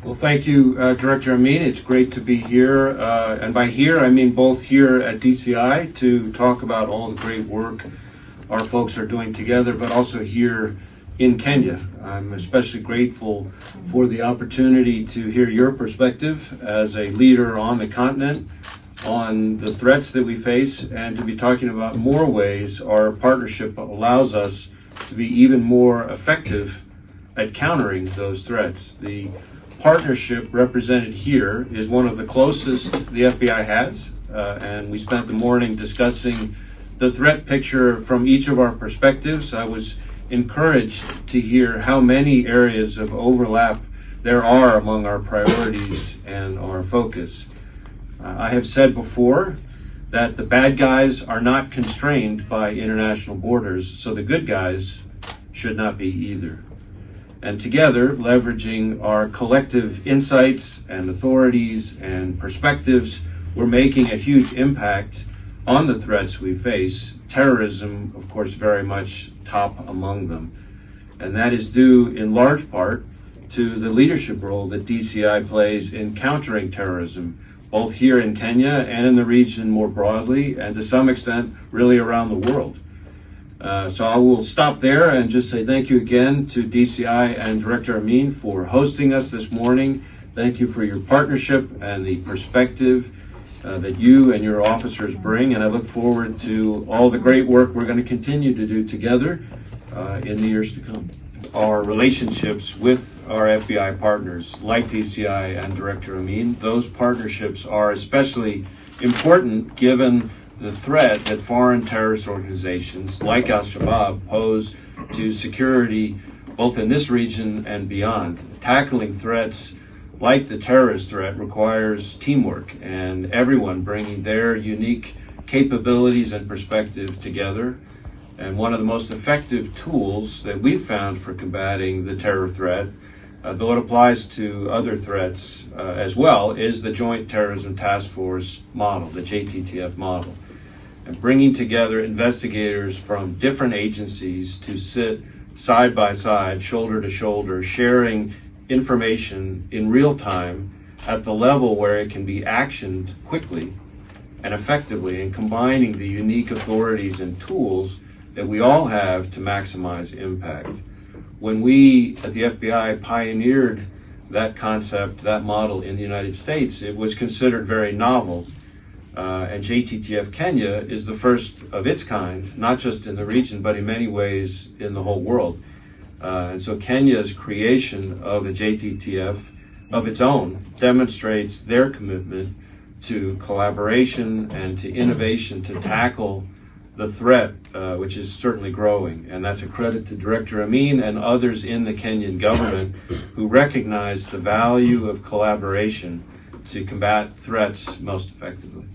Well, thank you, Director Amin. It's great to be here. And by here, I mean both here at DCI to talk about all the great work our folks are doing together, but also here in Kenya. I'm especially grateful for the opportunity to hear your perspective as a leader on the continent on the threats that we face and to be talking about more ways our partnership allows us to be even more effective at countering those threats. The partnership represented here is one of the closest the FBI has, and we spent the morning discussing the threat picture from each of our perspectives. I was encouraged to hear how many areas of overlap there are among our priorities and our focus. I have said before that the bad guys are not constrained by international borders, so the good guys should not be either. And together, leveraging our collective insights and authorities and perspectives, we're making a huge impact on the threats we face. Terrorism, of course, very much top among them. And that is due in large part to the leadership role that DCI plays in countering terrorism, both here in Kenya and in the region more broadly, and to some extent, really around the world. So I will stop there and just say thank you again to DCI and Director Amin for hosting us this morning. Thank you for your partnership and the perspective that you and your officers bring, and I look forward to all the great work we're going to continue to do together in the years to come. Our relationships with our FBI partners, like DCI and Director Amin, those partnerships are especially important given the threat that foreign terrorist organizations like Al-Shabaab pose to security both in this region and beyond. Tackling threats like the terrorist threat requires teamwork and everyone bringing their unique capabilities and perspective together. And one of the most effective tools that we've found for combating the terror threat, though it applies to other threats as well, is the Joint Terrorism Task Force model, the JTTF model. And bringing together investigators from different agencies to sit side by side, shoulder to shoulder, sharing information in real time at the level where it can be actioned quickly and effectively, and combining the unique authorities and tools that we all have to maximize impact. When we at the FBI pioneered that concept, that model in the United States, it was considered very novel. And JTTF Kenya is the first of its kind, not just in the region, but in many ways in the whole world. And so Kenya's creation of a JTTF of its own demonstrates their commitment to collaboration and to innovation to tackle the threat, which is certainly growing. And that's a credit to Director Amin and others in the Kenyan government who recognize the value of collaboration to combat threats most effectively.